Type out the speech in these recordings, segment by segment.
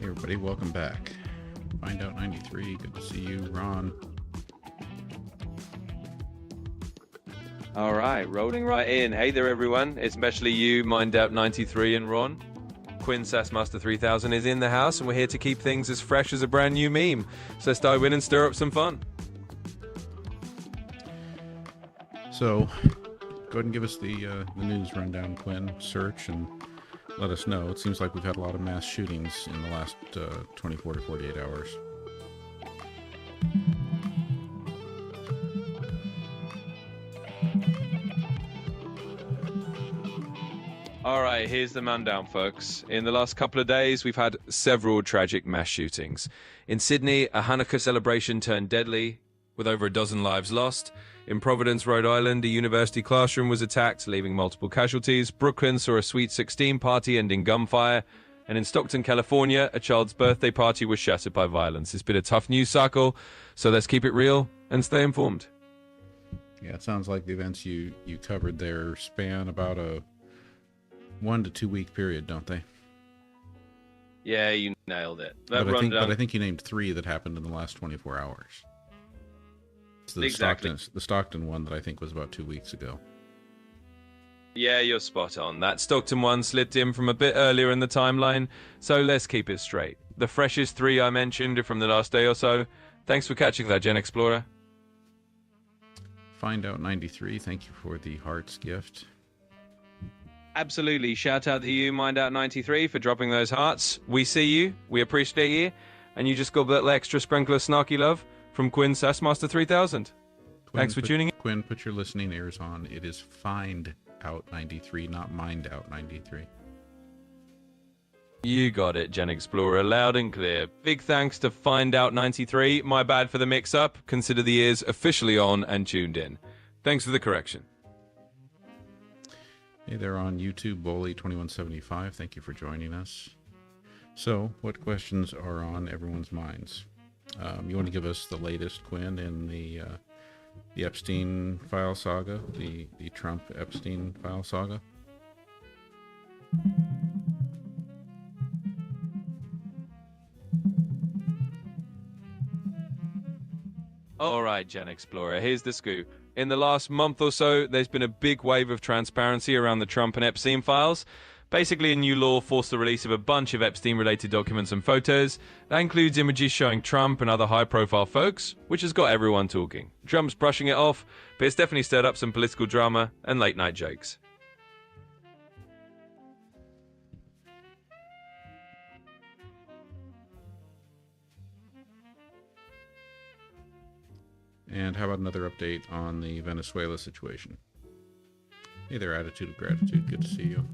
Hey everybody, welcome back. Find Out 93, good to see you, Ron. All right, rolling right in. Hey there, everyone, especially you, Mind Out 93 and Ron. Quinn Sassmaster 3000 is in the house, and we're here to keep things as fresh as a brand new meme. So let's dive in and stir up some fun. So, go ahead and give us the news rundown, Quinn. Search and let us know. It seems like we've had a lot of mass shootings in the last 24 to 48 hours. All right, here's the rundown, folks. In the last couple of days, we've had several tragic mass shootings. In Sydney, a Hanukkah celebration turned deadly, with over a dozen lives lost. In Providence, Rhode Island, a university classroom was attacked, leaving multiple casualties. Brooklyn saw a Sweet 16 party ending gunfire. And in Stockton, California, a child's birthday party was shattered by violence. It's been a tough news cycle, so let's keep it real and stay informed. Yeah, it sounds like the events you covered there span about a 1 to 2 week period, don't they? Yeah, you nailed it. But I think you named 3 that happened in the last 24 hours. It's the Stockton one that I think was about 2 weeks ago. Yeah, you're spot on. That Stockton one slipped in from a bit earlier in the timeline, so let's keep it straight. The freshest 3 I mentioned are from the last day or so. Thanks for catching that, GenXplorer. Find Out 93, thank you for the hearts gift. Absolutely. Shout out to you, Mind Out 93, for dropping those hearts. We see you, we appreciate you, and you just got that little extra sprinkle of snarky love from Quinn Sassmaster 3000. Thanks for tuning in. Quinn, put your listening ears on. It is Find Out 93, not Mind Out 93. You got it, GenXplorer, loud and clear. Big thanks to Find Out 93. My bad for the mix-up. Consider the ears officially on and tuned in. Thanks for the correction. Hey there on YouTube, Bully2175. Thank you for joining us. So, what questions are on everyone's minds? You want to give us the latest, Quinn, in the Epstein file saga, the Trump Epstein file saga? All right, GenXplorer, here's the scoop. In the last month or so, there's been a big wave of transparency around the Trump and Epstein files. Basically, a new law forced the release of a bunch of Epstein-related documents and photos. That includes images showing Trump and other high-profile folks, which has got everyone talking. Trump's brushing it off, but it's definitely stirred up some political drama and late-night jokes. And how about another update on the Venezuela situation? Hey there, Attitude of Gratitude. Good to see you.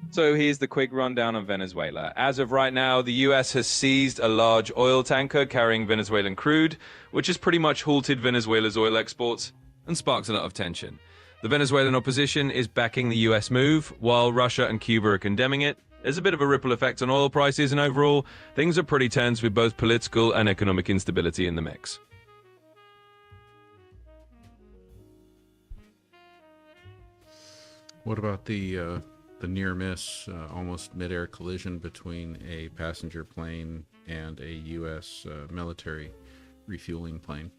So here's the quick rundown on Venezuela. As of right now, the U.S. has seized a large oil tanker carrying Venezuelan crude, which has pretty much halted Venezuela's oil exports and sparks a lot of tension. The Venezuelan opposition is backing the U.S. move, while Russia and Cuba are condemning it. There's a bit of a ripple effect on oil prices, and overall, things are pretty tense with both political and economic instability in the mix. What about the near-miss, almost mid-air collision between a passenger plane and a U.S. Military refueling plane?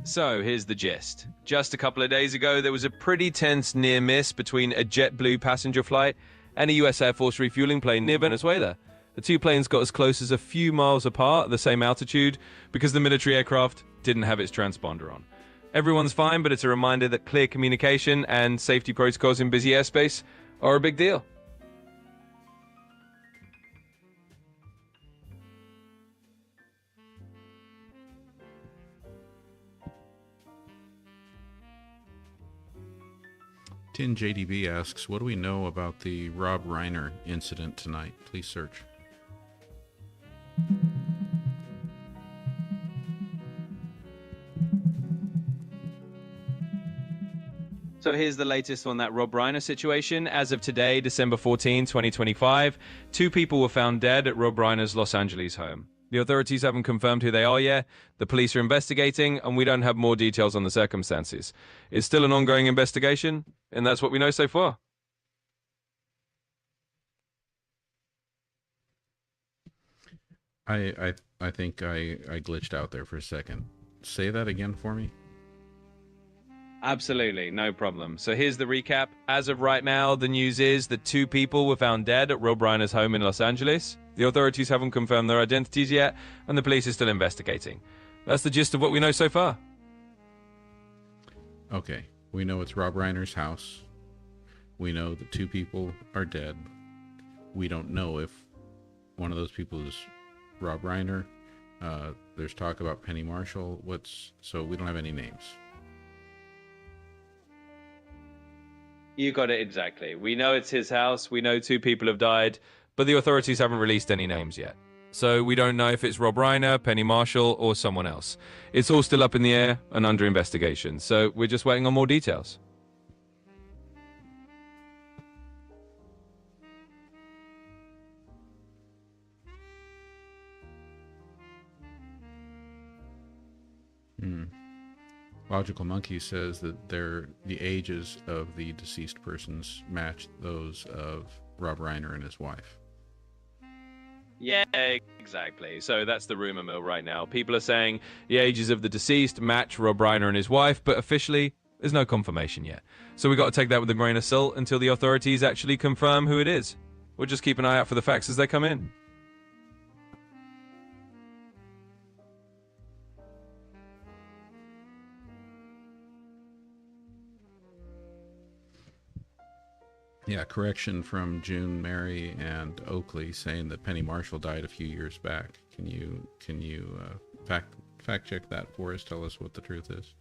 So here's the gist. Just a couple of days ago, there was a pretty tense near miss between a JetBlue passenger flight and a US Air Force refueling plane near Venezuela. The two planes got as close as a few miles apart at the same altitude because the military aircraft didn't have its transponder on. Everyone's fine, but it's a reminder that clear communication and safety protocols in busy airspace are a big deal. Tin JDB asks, what do we know about the Rob Reiner incident tonight? Please search. So here's the latest on that Rob Reiner situation. As of today, December 14, 2025, 2 people were found dead at Rob Reiner's Los Angeles home. The authorities haven't confirmed who they are yet. The police are investigating, and we don't have more details on the circumstances. It's still an ongoing investigation, and that's what we know so far. I think I glitched out there for a second. Say that again for me. Absolutely, no problem. So here's the recap. As of right now, the news is that 2 people were found dead at Rob Reiner's home in Los Angeles. The authorities haven't confirmed their identities yet, and the police are still investigating. That's the gist of what we know so far. Okay, we know it's Rob Reiner's house. We know that 2 people are dead. We don't know if one of those people is Rob Reiner. There's talk about Penny Marshall. So we don't have any names. You got it exactly. We know it's his house. We know 2 people have died, but the authorities haven't released any names yet. So we don't know if it's Rob Reiner, Penny Marshall, or someone else. It's all still up in the air and under investigation. So we're just waiting on more details. Logical Monkey says that the ages of the deceased persons match those of Rob Reiner and his wife. Yeah, exactly. So that's the rumor mill right now. People are saying the ages of the deceased match Rob Reiner and his wife, but officially, there's no confirmation yet. So we got to take that with a grain of salt until the authorities actually confirm who it is. We'll just keep an eye out for the facts as they come in. Yeah, correction from June Mary and Oakley saying that Penny Marshall died a few years back. Can you fact check that for us? Tell us what the truth is.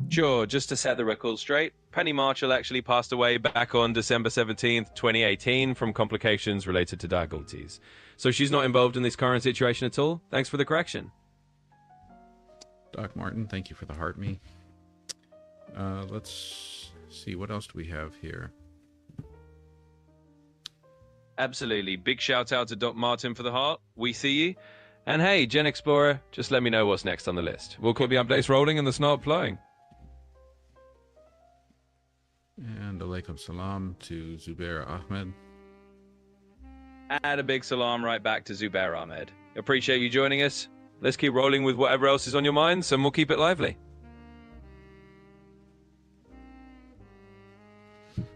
Sure, just to set the record straight, Penny Marshall actually passed away back on December 17th, 2018 from complications related to diabetes. So she's not involved in this current situation at all. Thanks for the correction. Doc Martin, thank you for the heart me. Let's see, what else do we have here? Absolutely. Big shout out to Doc Martin for the heart. We see you. And hey, GenXplorer, just let me know what's next on the list. We'll keep the updates rolling and the snark flowing. And alaikum salam to Zubair Ahmed. Add a big salam right back to Zubair Ahmed. Appreciate you joining us. Let's keep rolling with whatever else is on your minds, and we'll keep it lively.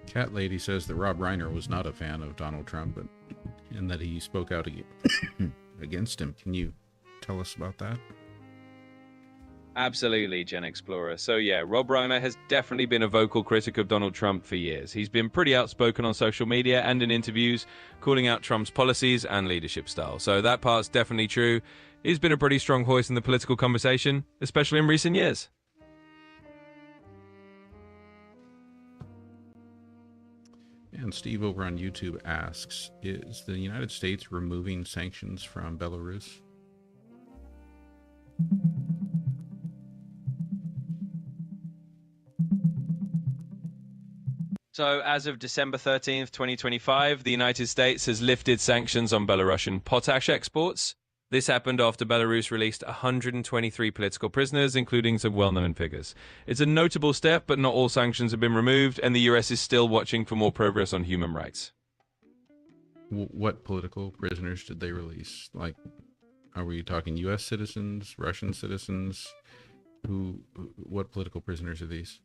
Cat Lady says that Rob Reiner was not a fan of Donald Trump, and that he spoke out against him. Can you tell us about that? Absolutely, GenXplorer. So yeah, Rob Reiner has definitely been a vocal critic of Donald Trump for years. He's been pretty outspoken on social media and in interviews, calling out Trump's policies and leadership style. So that part's definitely true. He's been a pretty strong voice in the political conversation, especially in recent years. And Steve over on YouTube asks, is the United States removing sanctions from Belarus? So as of December 13th, 2025, the United States has lifted sanctions on Belarusian potash exports. This happened after Belarus released 123 political prisoners, including some well-known figures. It's a notable step, but not all sanctions have been removed, and the US is still watching for more progress on human rights. What political prisoners did they release? Like, are we talking US citizens, Russian citizens? What political prisoners are these?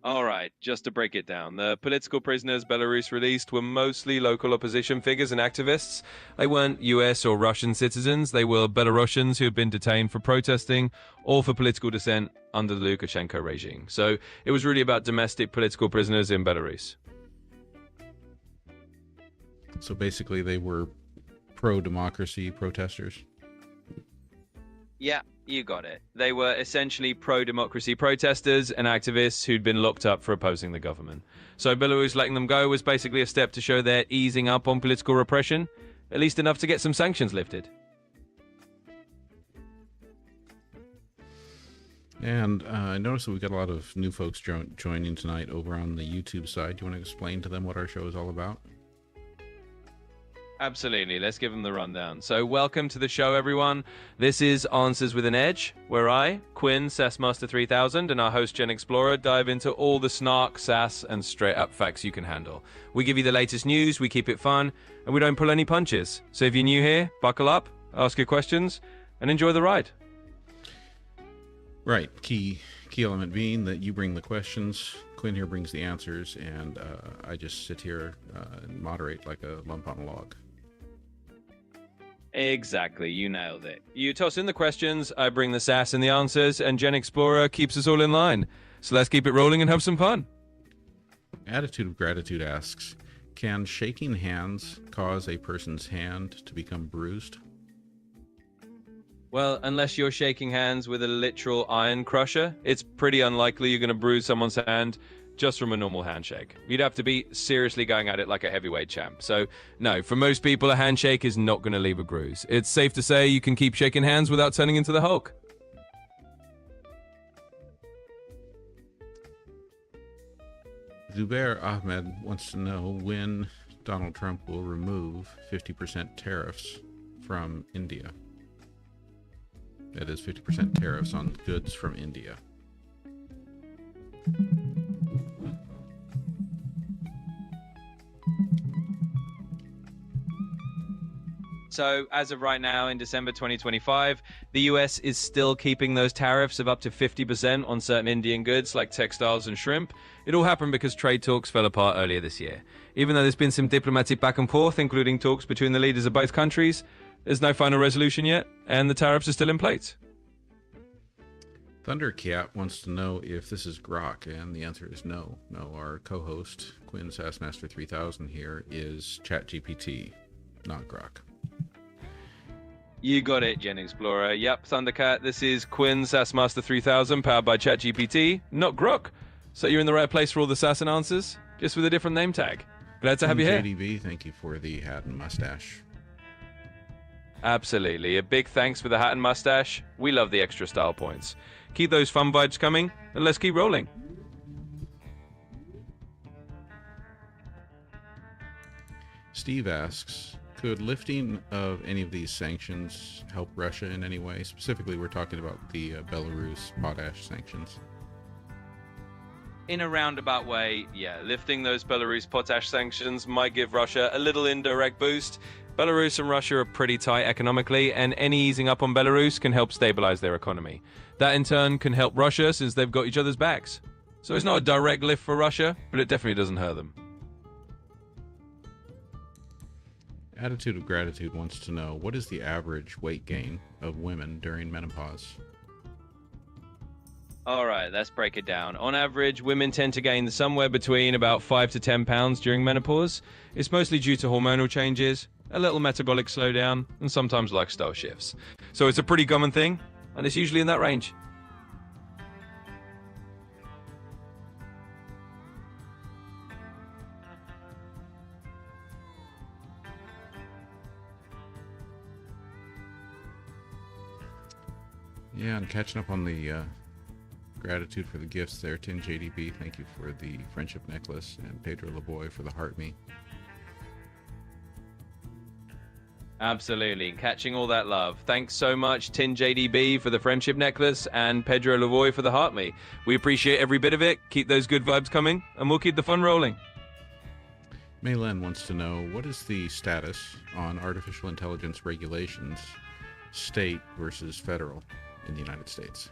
All right, just to break it down, the political prisoners Belarus released were mostly local opposition figures and activists. They weren't US or Russian citizens. They were Belarusians who had been detained for protesting or for political dissent under the Lukashenko regime. So it was really about domestic political prisoners in Belarus. So basically they were pro-democracy protesters? Yeah, you got it. They were essentially pro-democracy protesters and activists who'd been locked up for opposing the government. So Belarus letting them go was basically a step to show they're easing up on political repression, at least enough to get some sanctions lifted. And I noticed that we got a lot of new folks joining tonight over on the YouTube side. Do you want to explain to them what our show is all about? Absolutely. Let's give them the rundown. So welcome to the show, everyone. This is Answers with an Edge, where I, Quinn, SaaSmaster 3000, and our host, GenXplorer, dive into all the snark, sass, and straight-up facts you can handle. We give you the latest news, we keep it fun, and we don't pull any punches. So if you're new here, buckle up, ask your questions, and enjoy the ride. Right. Key element being that you bring the questions, Quinn here brings the answers, and I just sit here and moderate like a lump on a log. Exactly, you nailed it. You toss in the questions, I bring the sass and the answers, and GenXplorer keeps us all in line. So let's keep it rolling and have some fun. Attitude of Gratitude asks, can shaking hands cause a person's hand to become bruised? Well, unless you're shaking hands with a literal iron crusher, it's pretty unlikely you're going to bruise someone's hand just from a normal handshake. You'd have to be seriously going at it like a heavyweight champ. So, no, for most people, a handshake is not going to leave a bruise. It's safe to say you can keep shaking hands without turning into the Hulk. Zubair Ahmed wants to know when Donald Trump will remove 50% tariffs from India. That is 50% tariffs on goods from India. So, as of right now, in December 2025, the US is still keeping those tariffs of up to 50% on certain Indian goods like textiles and shrimp. It all happened because trade talks fell apart earlier this year. Even though there's been some diplomatic back and forth, including talks between the leaders of both countries, there's no final resolution yet, and the tariffs are still in place. Thundercat wants to know if this is Grok, and the answer is no. No, our co-host, Quinn SaaSmaster 3000 here, is ChatGPT, not Grok. You got it, GenXplorer. Yep, Thundercat, this is Quinn SaaSmaster 3000, powered by ChatGPT, not Grok. So you're in the right place for all the SaaS and answers, just with a different name tag. Glad to have you here. JDB, thank you for the hat and mustache. Absolutely. A big thanks for the hat and mustache. We love the extra style points. Keep those fun vibes coming, and let's keep rolling. Steve asks, could lifting of any of these sanctions help Russia in any way? Specifically, we're talking about the Belarus potash sanctions. In a roundabout way, yeah, lifting those Belarus potash sanctions might give Russia a little indirect boost. Belarus and Russia are pretty tight economically, and any easing up on Belarus can help stabilize their economy. That in turn can help Russia since they've got each other's backs. So it's not a direct lift for Russia, but it definitely doesn't hurt them. Attitude of Gratitude wants to know, what is the average weight gain of women during menopause? All right, let's break it down. On average, women tend to gain somewhere between about 5 to 10 pounds during menopause. It's mostly due to hormonal changes, a little metabolic slowdown, and sometimes lifestyle shifts. So it's a pretty common thing, and it's usually in that range. Yeah, and catching up on the gratitude for the gifts there. Tin JDB, thank you for the friendship necklace, and Pedro Lavoy for the heart me. Absolutely, catching all that love. Thanks so much, Tin JDB, for the friendship necklace, and Pedro Lavoy for the heart me. We appreciate every bit of it. Keep those good vibes coming, and we'll keep the fun rolling. Maylen wants to know, what is the status on artificial intelligence regulations, state versus federal, in the United States?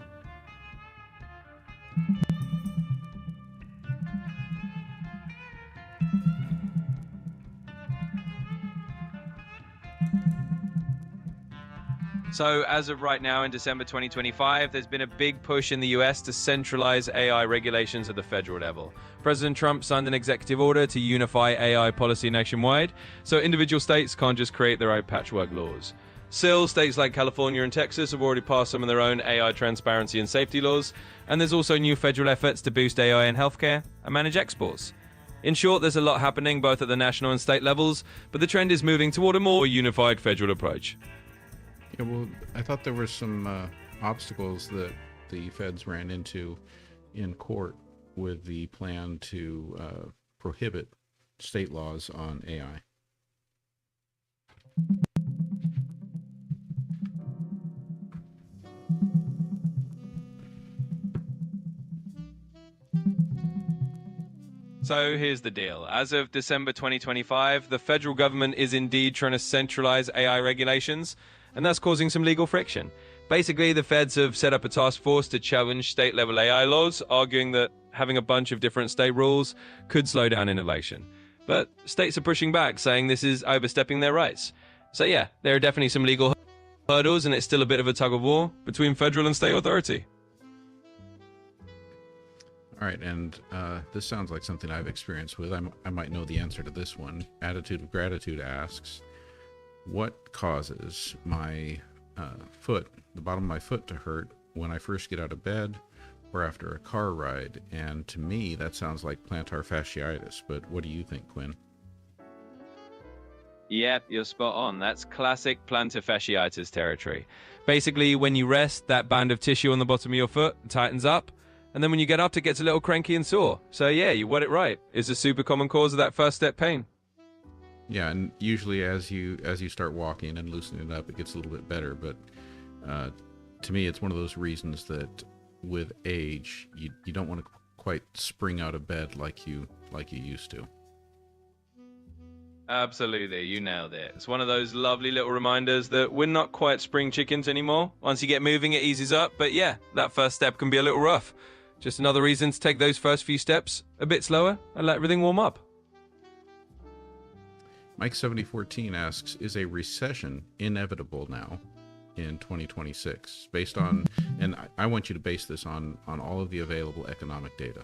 So as of right now in December 2025, there's been a big push in the US to centralize AI regulations at the federal level. President Trump signed an executive order to unify AI policy nationwide, so individual states can't just create their own patchwork laws. Still, states like California and Texas have already passed some of their own AI transparency and safety laws, and there's also new federal efforts to boost AI in healthcare and manage exports. In short, there's a lot happening both at the national and state levels, but the trend is moving toward a more unified federal approach. Yeah, well, I thought there were some obstacles that the feds ran into in court with the plan to prohibit state laws on AI. So here's the deal. As of December 2025, the federal government is indeed trying to centralize AI regulations, and that's causing some legal friction. Basically, the feds have set up a task force to challenge state-level AI laws, arguing that having a bunch of different state rules could slow down innovation. But states are pushing back, saying this is overstepping their rights. So yeah, there are definitely some legal hurdles, and it's still a bit of a tug-of-war between federal and state authority. All right, and this sounds like something I've experienced with. I might know the answer to this one. Attitude of Gratitude asks, what causes my foot, the bottom of my foot, to hurt when I first get out of bed or after a car ride? And to me, that sounds like plantar fasciitis, but what do you think, Quinn? Yep, you're spot on. That's classic plantar fasciitis territory. Basically, when you rest, that band of tissue on the bottom of your foot tightens up, and then when you get up, it gets a little cranky and sore. So yeah, you got it right. It's a super common cause of that first step pain. Yeah, and usually as you start walking and loosening it up, it gets a little bit better. But to me, it's one of those reasons that with age, you don't want to quite spring out of bed like you used to. Absolutely, you nailed it. It's one of those lovely little reminders that we're not quite spring chickens anymore. Once you get moving, it eases up. But yeah, that first step can be a little rough. Just another reason to take those first few steps a bit slower and let everything warm up. Mike7014 asks, is a recession inevitable now in 2026? Based on, and I want you to base this on all of the available economic data.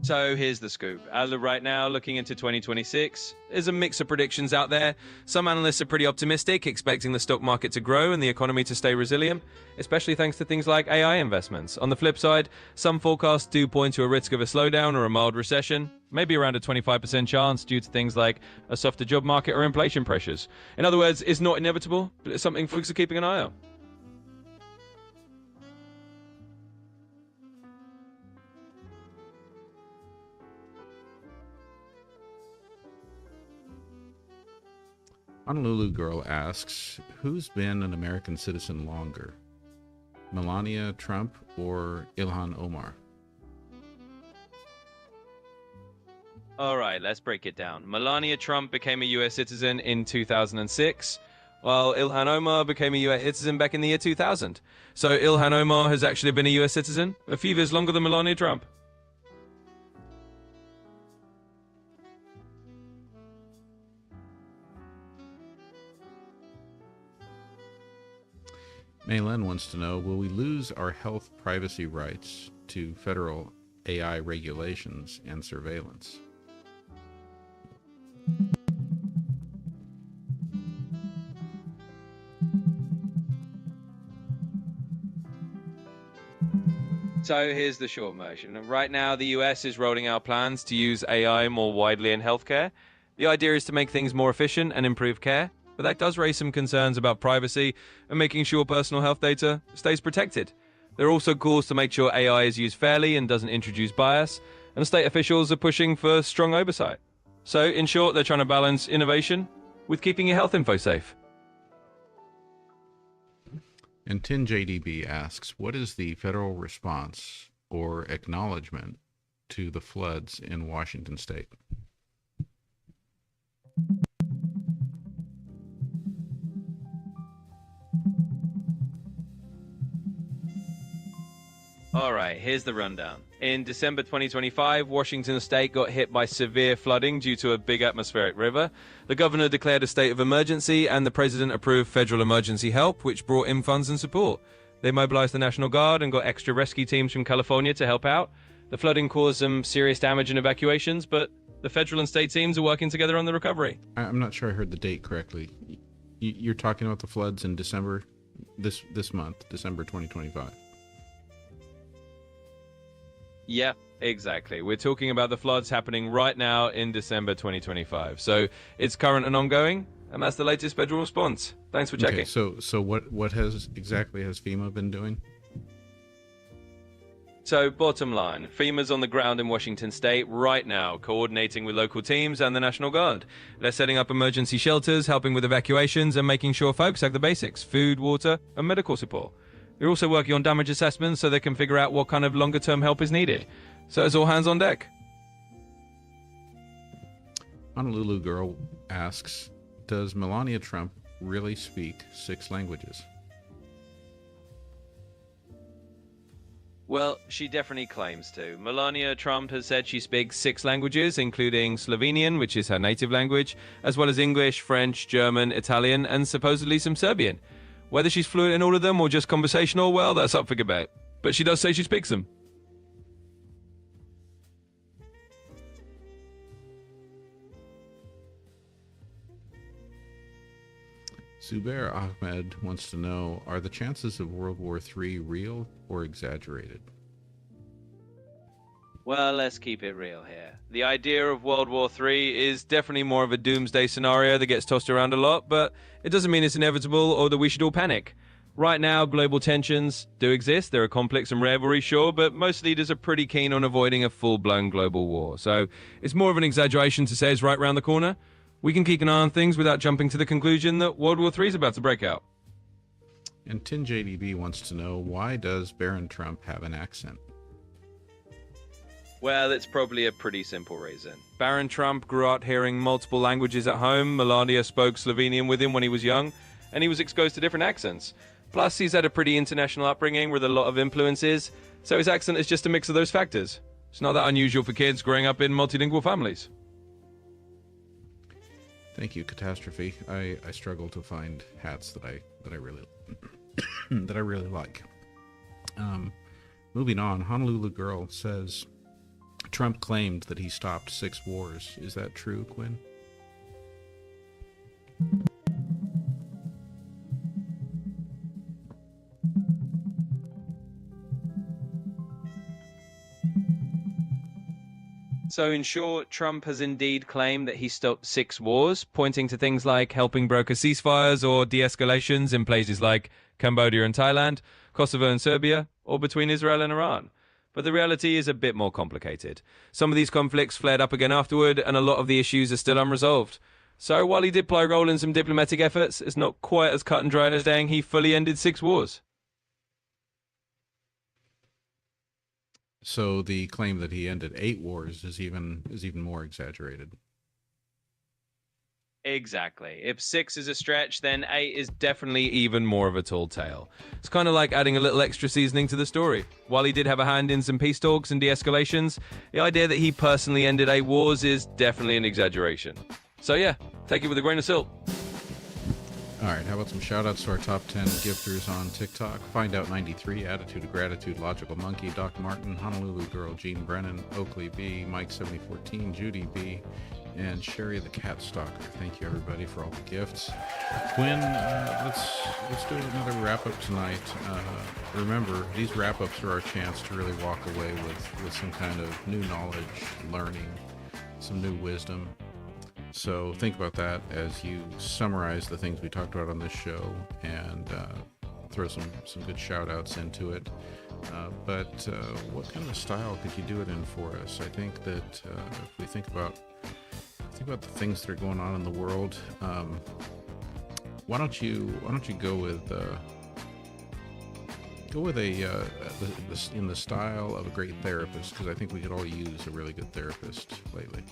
So here's the scoop. As of right now, looking into 2026, there's a mix of predictions out there. Some analysts are pretty optimistic, expecting the stock market to grow and the economy to stay resilient, especially thanks to things like AI investments. On the flip side, some forecasts do point to a risk of a slowdown or a mild recession, maybe around a 25% chance due to things like a softer job market or inflation pressures. In other words, it's not inevitable, but it's something folks are keeping an eye on. Honolulu Girl asks, who's been an American citizen longer? Melania Trump or Ilhan Omar? All right, let's break it down. Melania Trump became a U.S. citizen in 2006, while Ilhan Omar became a U.S. citizen back in the year 2000. So Ilhan Omar has actually been a U.S. citizen a few years longer than Melania Trump. Maylen wants to know, will we lose our health privacy rights to federal AI regulations and surveillance? So here's the short version. Right now, the US is rolling out plans to use AI more widely in healthcare. The idea is to make things more efficient and improve care, but that does raise some concerns about privacy and making sure personal health data stays protected. There are also calls to make sure AI is used fairly and doesn't introduce bias, and state officials are pushing for strong oversight. So, in short, they're trying to balance innovation with keeping your health info safe. And TinJDB asks, what is the federal response or acknowledgement to the floods in Washington state? All right, here's the rundown. In December 2025, Washington state got hit by severe flooding due to a big atmospheric river. The governor declared a state of emergency, and the president approved federal emergency help, which brought in funds and support. They mobilized the National Guard and got extra rescue teams from California to help out. The flooding caused some serious damage and evacuations, but the federal and state teams are working together on the recovery. I'm not sure I heard the date correctly. You're talking about the floods in December, this month, December 2025. Yeah, exactly. We're talking about the floods happening right now in December 2025. So it's current and ongoing, and that's the latest federal response. Thanks for checking. Okay, so what has exactly has FEMA been doing? So bottom line, FEMA's on the ground in Washington state right now, coordinating with local teams and the National Guard. They're setting up emergency shelters, helping with evacuations, and making sure folks have the basics: food, water, and medical support. They're also working on damage assessments so they can figure out what kind of longer-term help is needed. So it's all hands on deck. Honolulu Girl asks, does Melania Trump really speak 6 languages? Well, she definitely claims to. Melania Trump has said she speaks 6 languages, including Slovenian, which is her native language, as well as English, French, German, Italian, and supposedly some Serbian. Whether she's fluent in all of them or just conversational, well, that's up for debate. But she does say she speaks them. Zubair Ahmed wants to know, are the chances of World War III real or exaggerated? Well, let's keep it real here. The idea of World War III is definitely more of a doomsday scenario that gets tossed around a lot, but it doesn't mean it's inevitable or that we should all panic. Right now, global tensions do exist. There are conflicts and rivalry, sure, but most leaders are pretty keen on avoiding a full-blown global war. So it's more of an exaggeration to say it's right around the corner. We can keep an eye on things without jumping to the conclusion that World War III is about to break out. And Tin JDB wants to know, why does Barron Trump have an accent? Well, it's probably a pretty simple reason. Barron Trump grew up hearing multiple languages at home. Melania spoke Slovenian with him when he was young, and he was exposed to different accents. Plus, he's had a pretty international upbringing with a lot of influences, so his accent is just a mix of those factors. It's not that unusual for kids growing up in multilingual families. Thank you, Catastrophe. I struggle to find hats that I really that I really like. Moving on, Honolulu Girl says Trump claimed that he stopped 6 wars. Is that true, Quinn? So in short, Trump has indeed claimed that he stopped 6 wars, pointing to things like helping broker ceasefires or de-escalations in places like Cambodia and Thailand, Kosovo and Serbia, or between Israel and Iran. But the reality is a bit more complicated. Some of these conflicts flared up again afterward, and a lot of the issues are still unresolved. So while he did play a role in some diplomatic efforts, it's not quite as cut and dry as saying he fully ended 6 wars. So the claim that he ended 8 wars is even more exaggerated. Exactly. If 6 is a stretch, then 8 is definitely even more of a tall tale. It's kind of like adding a little extra seasoning to the story. While he did have a hand in some peace talks and de-escalations, the idea that he personally ended 8 wars is definitely an exaggeration. So yeah, take it with a grain of salt. All right, how about some shout-outs to our top 10 gifters on TikTok? Find Out 93, Attitude of Gratitude, Logical Monkey, Doc Martin, Honolulu Girl, Gene Brennan, Oakley B, Mike 7014, Judy B, and Sherry the Cat Stalker. Thank you, everybody, for all the gifts. Quinn, let's do another wrap-up tonight. Remember, these wrap-ups are our chance to really walk away with some kind of new knowledge, learning, some new wisdom. So think about that as you summarize the things we talked about on this show, and throw some good shout outs into it. But what kind of style could you do it in for us? I think that if we think about the things that are going on in the world, why don't you go with in the style of a great therapist, because I think we could all use a really good therapist lately.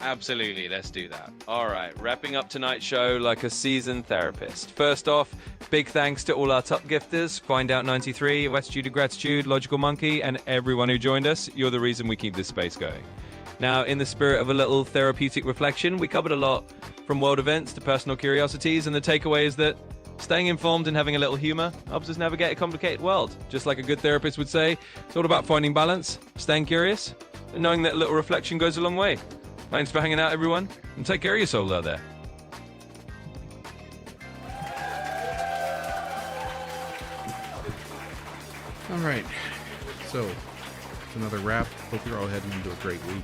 Absolutely, let's do that. All right, wrapping up tonight's show like a seasoned therapist. First off, big thanks to all our top gifters, Find Out 93, Attitude of Gratitude, Logical Monkey, and everyone who joined us. You're the reason we keep this space going. Now, in the spirit of a little therapeutic reflection, we covered a lot, from world events to personal curiosities, and the takeaway is that staying informed and having a little humor helps us navigate a complicated world. Just like a good therapist would say, it's all about finding balance, staying curious, and knowing that a little reflection goes a long way. Thanks for hanging out, everyone, and take care of your soul out there. All right. So, it's another wrap. Hope you're all heading into a great week.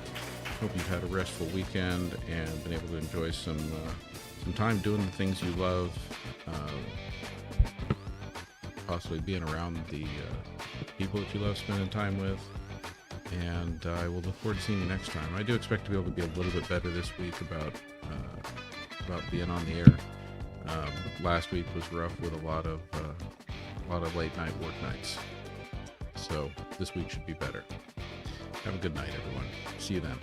Hope you've had a restful weekend and been able to enjoy some time doing the things you love. Possibly being around the people that you love spending time with. And I will look forward to seeing you next time. I do expect to be able to be a little bit better this week about being on the air. Last week was rough with a lot of late night work nights. So this week should be better. Have a good night, everyone. See you then.